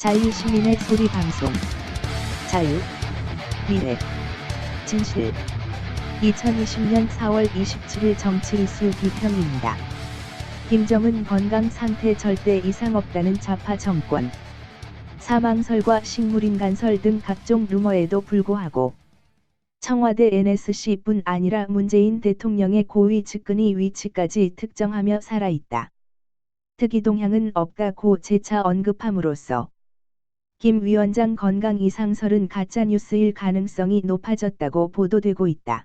자유시민의 소리방송 자유, 미래, 진실 2020년 4월 27일 정치 이슈 비평입니다. 김정은 건강 상태 절대 이상 없다는 좌파 정권. 사망설과 식물인 간설 등 각종 루머에도 불구하고 청와대 NSC뿐 아니라 문재인 대통령의 고위 측근이 위치까지 특정하며 살아있다. 특이 동향은 없다고 재차 언급함으로써 김 위원장 건강 이상설은 가짜뉴스일 가능성이 높아졌다고 보도되고 있다.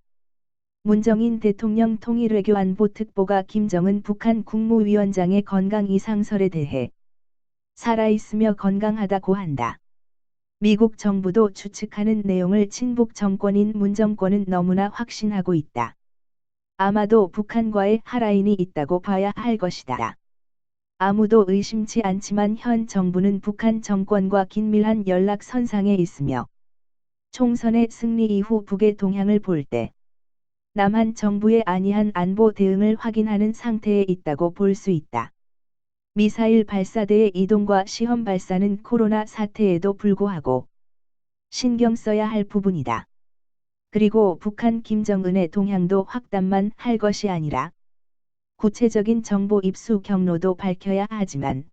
문정인 대통령 통일외교안보 특보가 김정은 북한 국무위원장의 건강 이상설에 대해 살아있으며 건강하다고 한다. 미국 정부도 추측하는 내용을 친북 정권인 문정권은 너무나 확신하고 있다. 아마도 북한과의 하라인이 있다고 봐야 할 것이다. 아무도 의심치 않지만 현 정부는 북한 정권과 긴밀한 연락선상에 있으며 총선의 승리 이후 북의 동향을 볼 때 남한 정부의 안이한 안보 대응을 확인하는 상태에 있다고 볼 수 있다. 미사일 발사대의 이동과 시험 발사는 코로나 사태에도 불구하고 신경 써야 할 부분이다. 그리고 북한 김정은의 동향도 확담만 할 것이 아니라 구체적인 정보 입수 경로도 밝혀야 하지만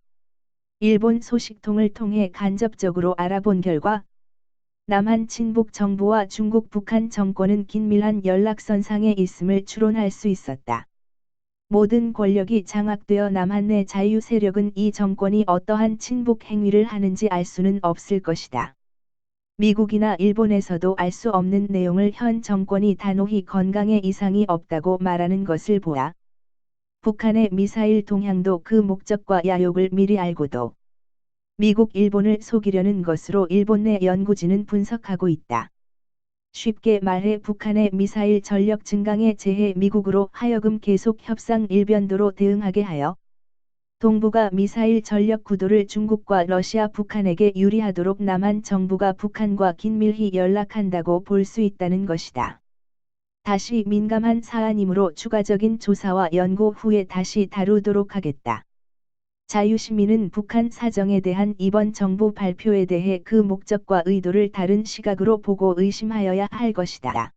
일본 소식통을 통해 간접적으로 알아본 결과 남한 친북 정부와 중국 북한 정권은 긴밀한 연락선상에 있음을 추론할 수 있었다. 모든 권력이 장악되어 남한 내 자유 세력은 이 정권이 어떠한 친북 행위를 하는지 알 수는 없을 것이다. 미국이나 일본에서도 알 수 없는 내용을 현 정권이 단호히 건강에 이상이 없다고 말하는 것을 보아 북한의 미사일 동향도 그 목적과 야욕을 미리 알고도 미국, 일본을 속이려는 것으로 일본 내 연구진은 분석하고 있다. 쉽게 말해 북한의 미사일 전력 증강에 제해 미국으로 하여금 계속 협상 일변도로 대응하게 하여 동북아 미사일 전력 구도를 중국과 러시아, 북한에게 유리하도록 남한 정부가 북한과 긴밀히 연락한다고 볼 수 있다는 것이다. 다시 민감한 사안이므로 추가적인 조사와 연구 후에 다시 다루도록 하겠다. 자유시민은 북한 사정에 대한 이번 정부 발표에 대해 그 목적과 의도를 다른 시각으로 보고 의심하여야 할 것이다.